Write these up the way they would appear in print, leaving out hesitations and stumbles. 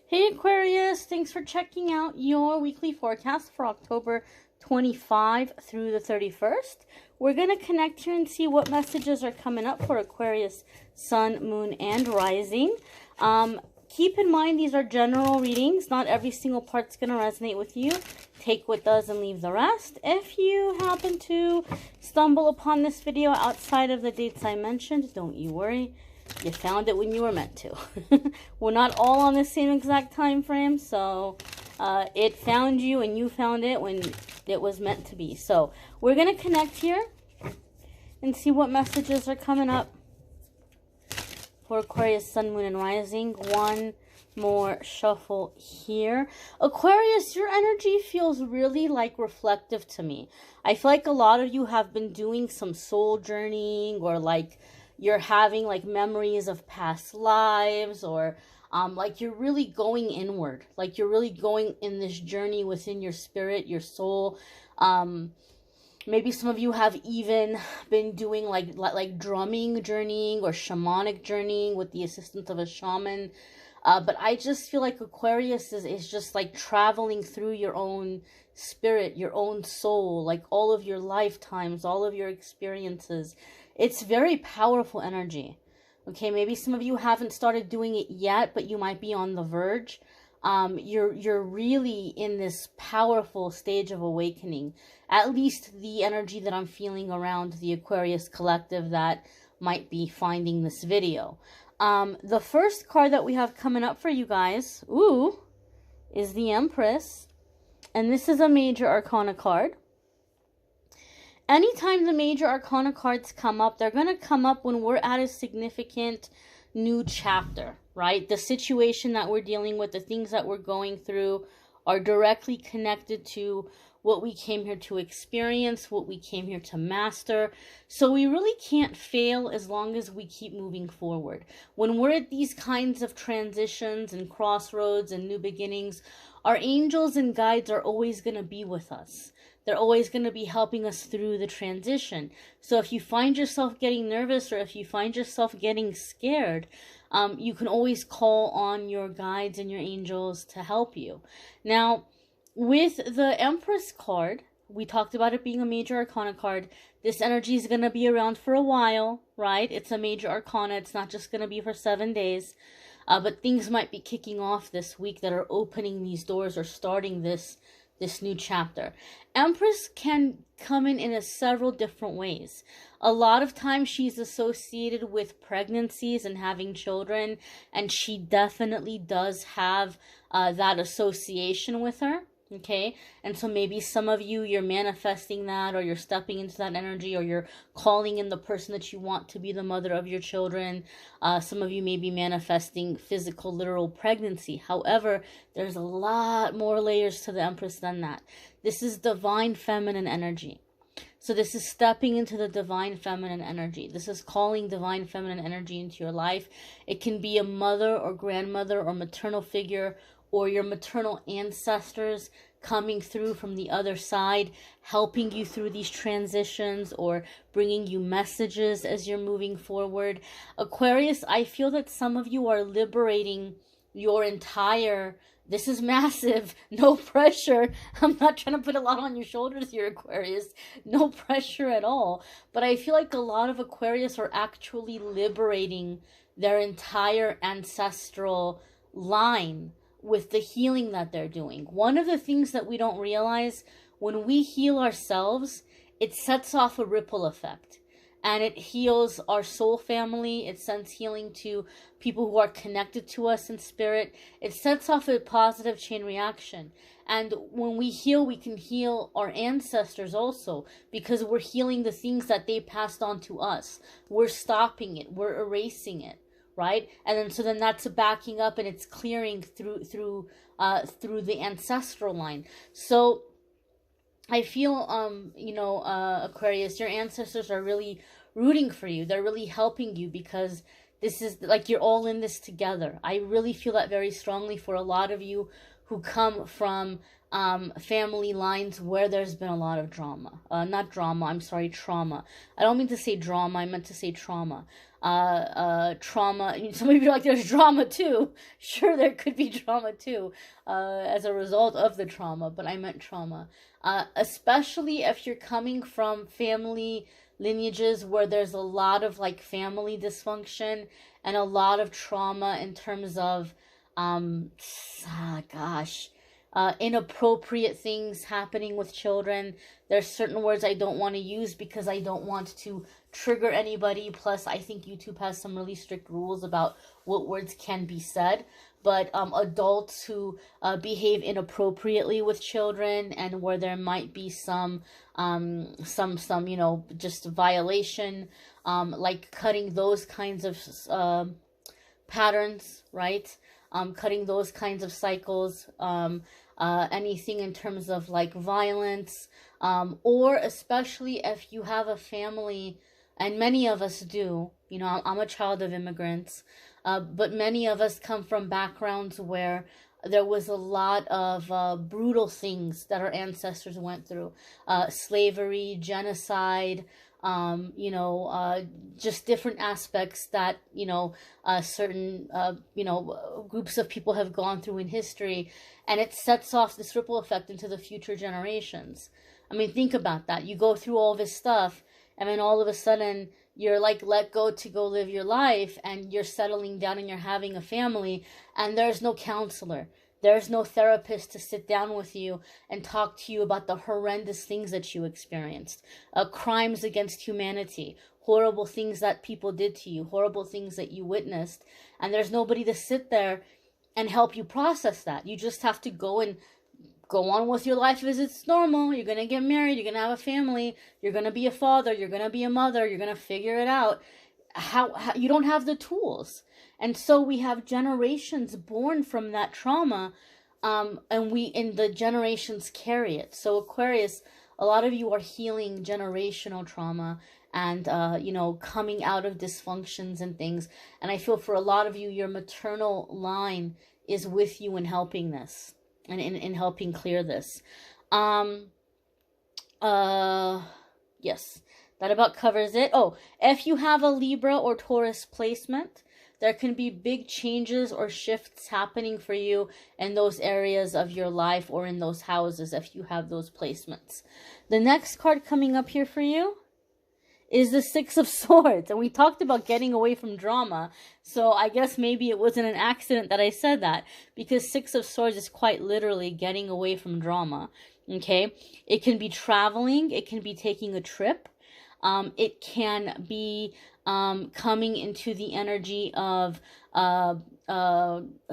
Hey Aquarius, thanks for checking out your weekly forecast for October 25 through the 31st. We're going to connect here and see what messages are coming up for Aquarius, Sun, Moon, and Rising. Keep in mind these are general readings. Not every single part's going to resonate with you. Take what does and leave the rest. If you happen to stumble upon this video outside of the dates I mentioned, don't you worry. You found it when you were meant to. We're not all on the same exact time frame, so it found you and you found it when it was meant to be. So we're going to connect here and see what messages are coming up for Aquarius, Sun, Moon, and Rising. One more shuffle here. Aquarius, your energy feels really like reflective to me. I feel like a lot of you have been doing some soul journeying, or like you're having like memories of past lives, or like you're really going inward, like you're really going in this journey within your spirit, your soul. Maybe some of you have even been doing like drumming journeying or shamanic journeying with the assistance of a shaman. But I just feel like Aquarius is just like traveling through your own spirit, your own soul, like all of your lifetimes, all of your experiences. It's very powerful energy. Okay, maybe some of you haven't started doing it yet, but you might be on the verge. You're really in this powerful stage of awakening. At least the energy that I'm feeling around the Aquarius collective that might be finding this video. The first card that we have coming up for you guys, is the Empress. And this is a major arcana card. Anytime the major arcana cards come up, they're going to come up when we're at a significant new chapter, right? The situation that we're dealing with, the things that we're going through are directly connected to what we came here to experience, what we came here to master. So we really can't fail as long as we keep moving forward. When we're at these kinds of transitions and crossroads and new beginnings, our angels and guides are always going to be with us. They're always going to be helping us through the transition. So if you find yourself getting nervous, or if you find yourself getting scared, you can always call on your guides and your angels to help you. Now, with the Empress card, we talked about it being a major arcana card. This energy is going to be around for a while, right? It's a major arcana. It's not just going to be for 7 days. But things might be kicking off this week that are opening these doors or starting this new chapter. Empress can come in several different ways. A lot of times she's associated with pregnancies and having children, and she definitely does have that association with her. Okay, and so maybe some of you, you're manifesting that, or you're stepping into that energy, or you're calling in the person that you want to be the mother of your children. Some of you may be manifesting physical, literal pregnancy. However, there's a lot more layers to the Empress than that. This is divine feminine energy. So this is stepping into the divine feminine energy. This is calling divine feminine energy into your life. It can be a mother or grandmother or maternal figure, or your maternal ancestors coming through from the other side, helping you through these transitions, or bringing you messages as you're moving forward. Aquarius, I feel that some of you are liberating your entire, this is massive, no pressure. I'm not trying to put a lot on your shoulders here, Aquarius. No pressure at all. But I feel like a lot of Aquarius are actually liberating their entire ancestral line with the healing that they're doing. One of the things that we don't realize, when we heal ourselves, it sets off a ripple effect. And it heals our soul family. It sends healing to people who are connected to us in spirit. It sets off a positive chain reaction. And when we heal, we can heal our ancestors also, because we're healing the things that they passed on to us. We're stopping it. We're erasing it. Right? And then that's backing up, and it's clearing through the ancestral line. So I feel Aquarius, your ancestors are really rooting for you. They're really helping you, because this is like you're all in this together. I really feel that very strongly for a lot of you who come from family lines where there's been a lot of drama. Not drama, I'm sorry, trauma. I don't mean to say drama, I meant to say trauma. trauma. Some of you are like, there's drama too. Sure, there could be drama too, as a result of the trauma, but I meant trauma. Especially if you're coming from family lineages where there's a lot of like family dysfunction and a lot of trauma in terms of, gosh, inappropriate things happening with children. There's certain words I don't want to use because I don't want to trigger anybody. Plus, I think YouTube has some really strict rules about what words can be said. But adults who behave inappropriately with children, and where there might be some just violation, like cutting those kinds of patterns, right? Cutting those kinds of cycles, anything in terms of like violence, or especially if you have a family, and many of us do, I'm a child of immigrants, but many of us come from backgrounds where there was a lot of brutal things that our ancestors went through, slavery, genocide, just different aspects that, certain, groups of people have gone through in history, and it sets off this ripple effect into the future generations. I mean, think about that. You go through all this stuff, and then all of a sudden, you're like let go to go live your life, and you're settling down and you're having a family, and there's no counselor. There's no therapist to sit down with you and talk to you about the horrendous things that you experienced, crimes against humanity, horrible things that people did to you, horrible things that you witnessed. And there's nobody to sit there and help you process that. You just have to go on with your life as it's normal. You're going to get married. You're going to have a family. You're going to be a father. You're going to be a mother. You're going to figure it out. How you don't have the tools. And so we have generations born from that trauma, and the generations carry it. So Aquarius, a lot of you are healing generational trauma and, coming out of dysfunctions and things. And I feel for a lot of you, your maternal line is with you in helping this and in helping clear this. Yes. That about covers it. Oh, if you have a Libra or Taurus placement, there can be big changes or shifts happening for you in those areas of your life or in those houses if you have those placements. The next card coming up here for you is the Six of Swords. And we talked about getting away from drama. So I guess maybe it wasn't an accident that I said that, because Six of Swords is quite literally getting away from drama. Okay? It can be traveling. It can be taking a trip. It can be coming into the energy of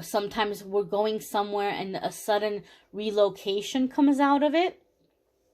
sometimes we're going somewhere and a sudden relocation comes out of it.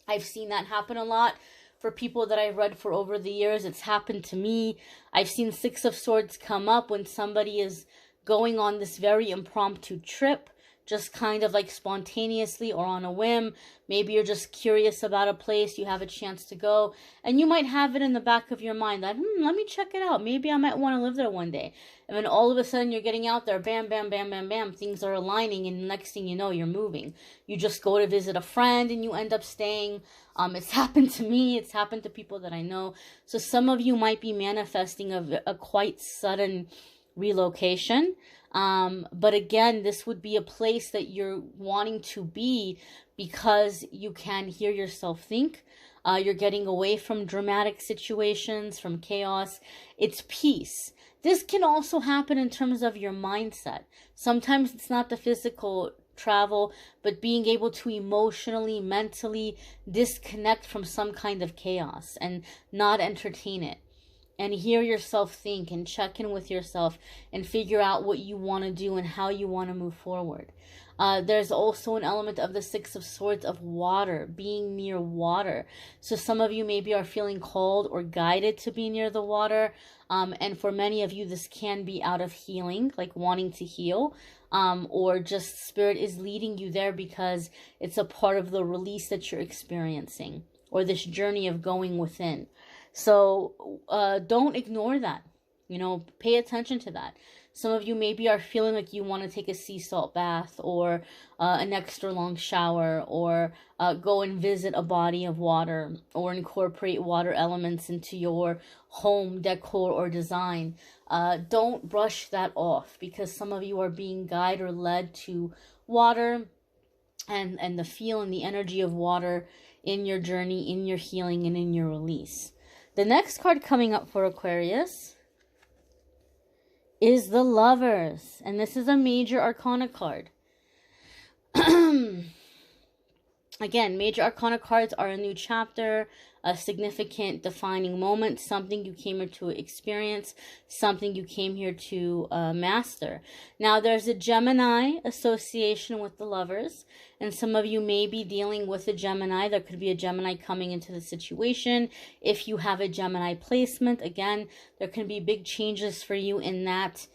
I've seen that happen a lot for people that I've read for over the years. It's happened to me. I've seen Six of Swords come up when somebody is going on this very impromptu trip, just kind of like spontaneously or on a whim. Maybe you're just curious about a place, you have a chance to go, and you might have it in the back of your mind that, let me check it out. Maybe I might want to live there one day. And then all of a sudden you're getting out there, bam, bam, bam, bam, bam, things are aligning, and the next thing you know, you're moving. You just go to visit a friend and you end up staying. It's happened to me. It's happened to people that I know. So some of you might be manifesting a quite sudden relocation. But again, this would be a place that you're wanting to be because you can hear yourself think. You're getting away from dramatic situations, from chaos. It's peace. This can also happen in terms of your mindset. Sometimes it's not the physical travel, but being able to emotionally, mentally disconnect from some kind of chaos and not entertain it. And hear yourself think and check in with yourself and figure out what you want to do and how you want to move forward. There's also an element of the Six of Swords of water, being near water. So some of you maybe are feeling called or guided to be near the water. And for many of you, this can be out of healing, like wanting to heal. Or just spirit is leading you there because it's a part of the release that you're experiencing, or this journey of going within. So don't ignore that. Pay attention to that. Some of you maybe are feeling like you want to take a sea salt bath, or an extra long shower, or go and visit a body of water, or incorporate water elements into your home decor or design. Don't brush that off, because some of you are being guided or led to water and the feel and the energy of water in your journey, in your healing, and in your release. The next card coming up for Aquarius is the Lovers. And this is a major arcana card. Again, major arcana cards are a new chapter, a significant defining moment, something you came here to experience, something you came here to master. Now, there's a Gemini association with the Lovers, and some of you may be dealing with a Gemini. There could be a Gemini coming into the situation. If you have a Gemini placement, again, there can be big changes for you in that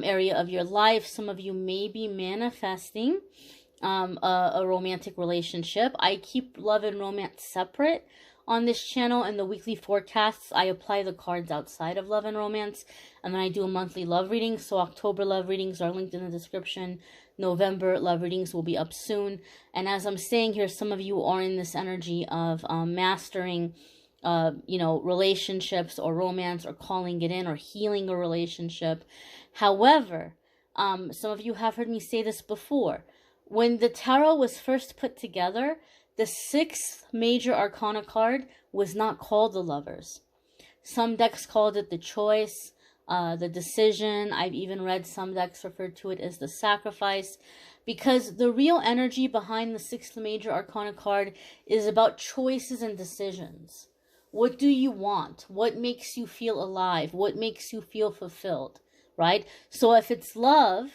area of your life. Some of you may be manifesting a romantic relationship. I keep love and romance separate on this channel. In the weekly forecasts, I apply the cards outside of love and romance, and then I do a monthly love reading. So October love readings are linked in the description. November love readings will be up soon. And as I'm saying here, some of you are in this energy of mastering relationships or romance, or calling it in, or healing a relationship. However, some of you have heard me say this before. When the tarot was first put together, the 6th major arcana card was not called the Lovers. Some decks called it the Choice, the Decision. I've even read some decks referred to it as the Sacrifice, because the real energy behind the 6th major arcana card is about choices and decisions. What do you want? What makes you feel alive? What makes you feel fulfilled, right? So if it's love,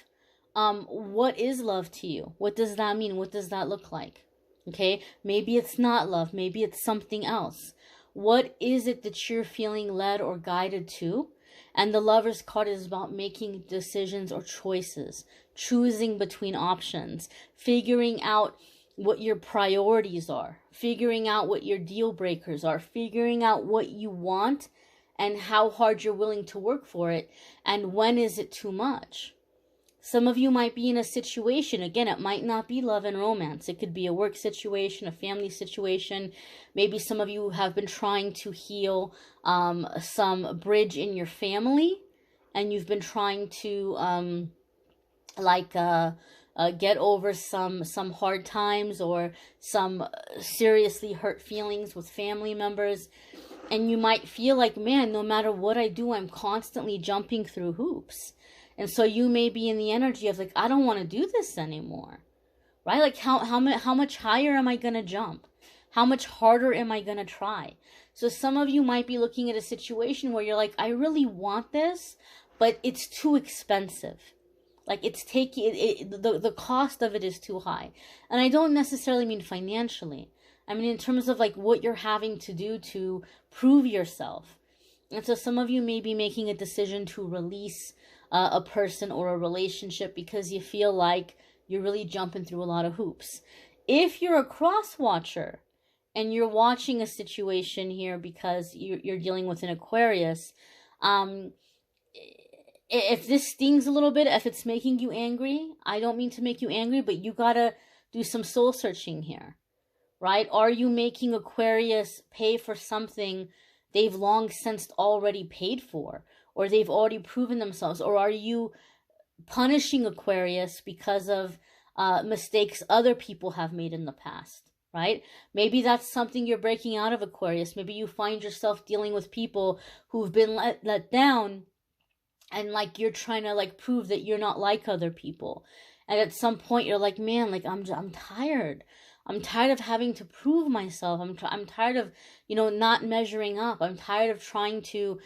what is love to you? What does that mean? What does that look like? Okay, maybe it's not love. Maybe it's something else. What is it that you're feeling led or guided to? And the Lovers card is about making decisions or choices, choosing between options, figuring out what your priorities are, figuring out what your deal breakers are, figuring out what you want and how hard you're willing to work for it, and when is it too much. Some of you might be in a situation, again, it might not be love and romance. It could be a work situation, a family situation. Maybe some of you have been trying to heal some bridge in your family, and you've been trying to get over some hard times or some seriously hurt feelings with family members. And you might feel like, man, no matter what I do, I'm constantly jumping through hoops. And so you may be in the energy of like, I don't want to do this anymore, right? Like how much higher am I going to jump? How much harder am I going to try? So some of you might be looking at a situation where you're like, I really want this, but it's too expensive. Like it's the cost of it is too high. And I don't necessarily mean financially. I mean in terms of like what you're having to do to prove yourself. And so some of you may be making a decision to release a person or a relationship because you feel like you're really jumping through a lot of hoops. If you're a cross watcher and you're watching a situation here because you're dealing with an Aquarius, if this stings a little bit, if it's making you angry, I don't mean to make you angry, but you gotta do some soul searching here, right? Are you making Aquarius pay for something they've long since already paid for, or they've already proven themselves? Or are you punishing Aquarius because of mistakes other people have made in the past, right? Maybe that's something you're breaking out of Aquarius. Maybe you find yourself dealing with people who've been let down, and like you're trying to like prove that you're not like other people. And at some point you're like, man, like I'm tired. I'm tired of having to prove myself. I'm tired of, not measuring up. I'm tired of trying to,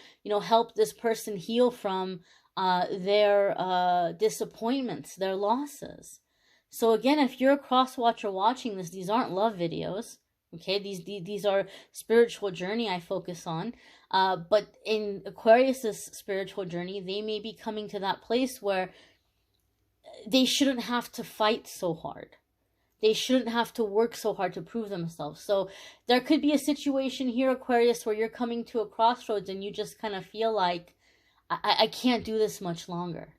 help this person heal from their disappointments, their losses. So again, if you're a cross watcher watching this, these aren't love videos. Okay, these are spiritual journey I focus on. But in Aquarius's spiritual journey, they may be coming to that place where they shouldn't have to fight so hard. They shouldn't have to work so hard to prove themselves. So there could be a situation here, Aquarius, where you're coming to a crossroads and you just kind of feel like, I can't do this much longer.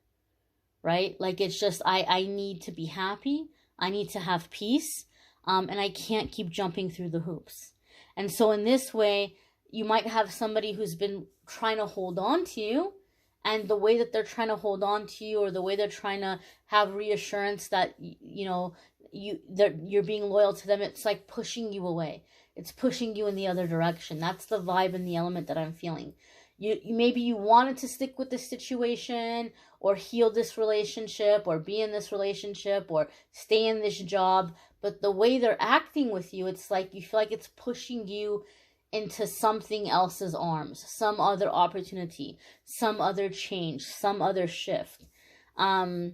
right? Like it's just, I need to be happy. I need to have peace. And I can't keep jumping through the hoops. And so in this way, you might have somebody who's been trying to hold on to you, and the way that they're trying to hold on to you, or the way they're trying to have reassurance that, you know, you're being loyal to them, it's like pushing you away. It's pushing you in the other direction. That's the vibe and the element that I'm feeling. Maybe you wanted to stick with this situation, or heal this relationship, or be in this relationship, or stay in this job, but the way they're acting with you, it's like you feel like it's pushing you into something else's arms, some other opportunity, some other change, some other shift. And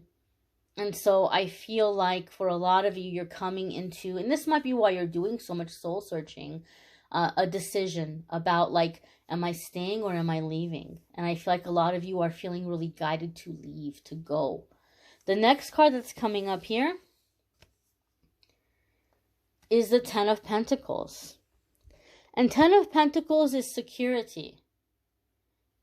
so I feel like for a lot of you, you're coming into, and this might be why you're doing so much soul searching, a decision about like, am I staying or am I leaving? And I feel like a lot of you are feeling really guided to leave, to go. The next card that's coming up here is the Ten of Pentacles. And Ten of Pentacles is security.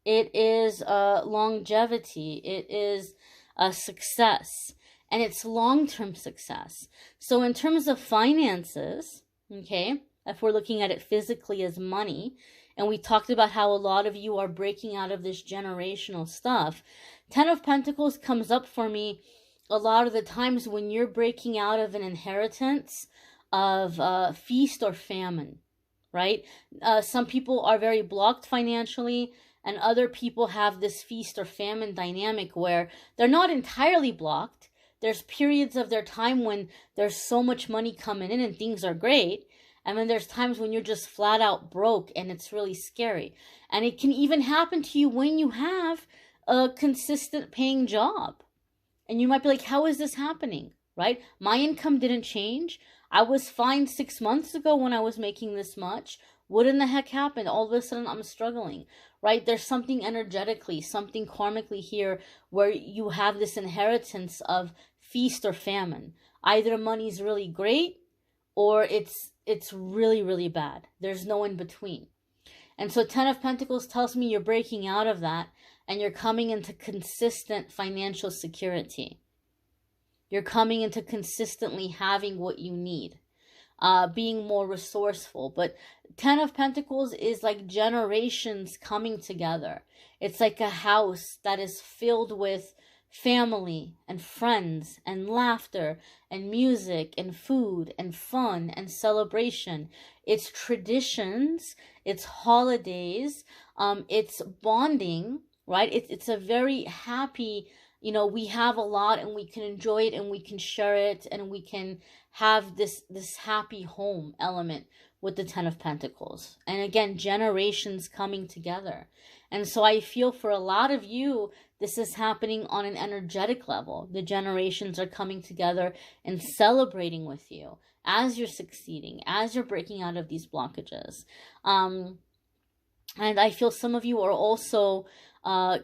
It is longevity. It is a success. And it's long-term success. So in terms of finances, okay, if we're looking at it physically as money, and we talked about how a lot of you are breaking out of this generational stuff, Ten of Pentacles comes up for me a lot of the times when you're breaking out of an inheritance of feast or famine. Right? Some people are very blocked financially, and other people have this feast or famine dynamic where they're not entirely blocked. There's periods of their time when there's so much money coming in and things are great. And then there's times when you're just flat out broke and it's really scary. And it can even happen to you when you have a consistent paying job. And you might be like, how is this happening? Right? My income didn't change. I was fine 6 months ago when I was making this much. What in the heck happened? All of a sudden I'm struggling, right? There's something energetically, something karmically here where you have this inheritance of feast or famine. Either money's really great or it's really, really bad. There's no in between. And so Ten of Pentacles tells me you're breaking out of that and you're coming into consistent financial security. You're coming into consistently having what you need, being more resourceful. But Ten of Pentacles is like generations coming together. It's like a house that is filled with family and friends and laughter and music and food and fun and celebration. It's traditions, it's holidays, it's bonding, right? It's a very happy, you know, we have a lot and we can enjoy it and we can share it and we can have this happy home element with the Ten of Pentacles. And again, generations coming together. And so I feel for a lot of you, this is happening on an energetic level. The generations are coming together and celebrating with you as you're succeeding, as you're breaking out of these blockages. And I feel some of you are also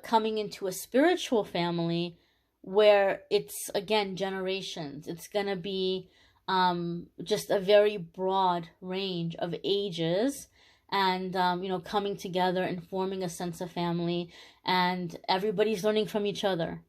coming into a spiritual family where it's, again, generations. It's going to be just a very broad range of ages and, you know, coming together and forming a sense of family, and everybody's learning from each other.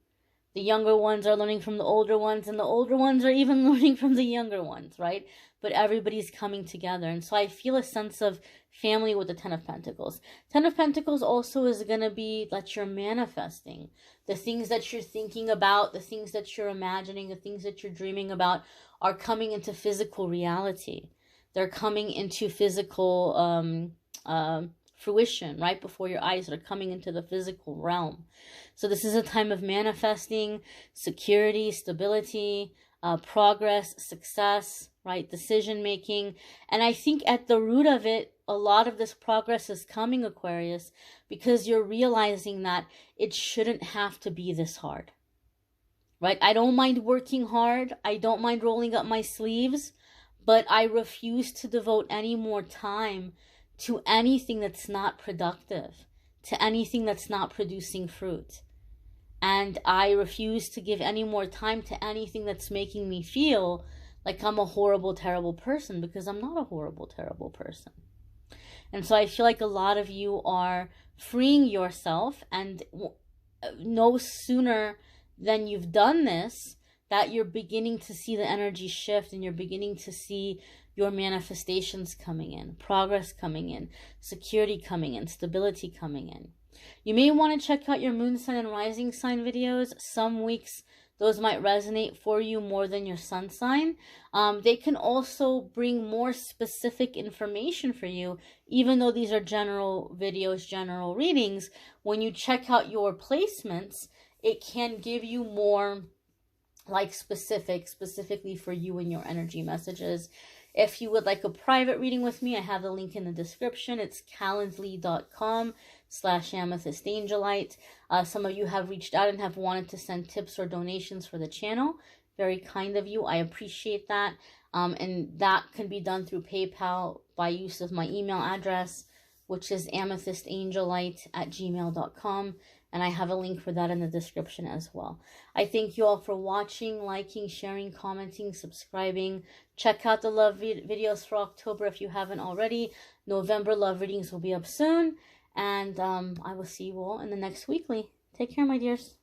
The younger ones are learning from the older ones, and the older ones are even learning from the younger ones, right? But everybody's coming together. And so I feel a sense of family with the Ten of Pentacles. Ten of Pentacles also is going to be that you're manifesting. The things that you're thinking about, the things that you're imagining, the things that you're dreaming about are coming into physical reality. They're coming into physical fruition right before your eyes. They're coming into the physical realm. So this is a time of manifesting, security, stability, progress, success, right? Decision making. And I think at the root of it, a lot of this progress is coming, Aquarius, because you're realizing that it shouldn't have to be this hard, right? I don't mind working hard. I don't mind rolling up my sleeves, but I refuse to devote any more time to anything that's not productive, to anything that's not producing fruit. And I refuse to give any more time to anything that's making me feel like I'm a horrible, terrible person, because I'm not a horrible, terrible person. And so I feel like a lot of you are freeing yourself, and no sooner then you've done this, that you're beginning to see the energy shift and you're beginning to see your manifestations coming in, progress coming in, security coming in, stability coming in. You may want to check out your moon sign and rising sign videos. Some weeks those might resonate for you more than your sun sign. They can also bring more specific information for you, even though these are general videos, general readings. When you check out your placements, it can give you more like specifically for you and your energy messages. If you would like a private reading with me, I have the link in the description. It's calendly.com/amethystangelite. Some of you have reached out and have wanted to send tips or donations for the channel. Very kind of you. I appreciate that. And that can be done through PayPal by use of my email address, which is amethystangelite@gmail.com. And I have a link for that in the description as well. I thank you all for watching, liking, sharing, commenting, subscribing. Check out the love videos for October if you haven't already. November love readings will be up soon. And I will see you all in the next weekly. Take care, my dears.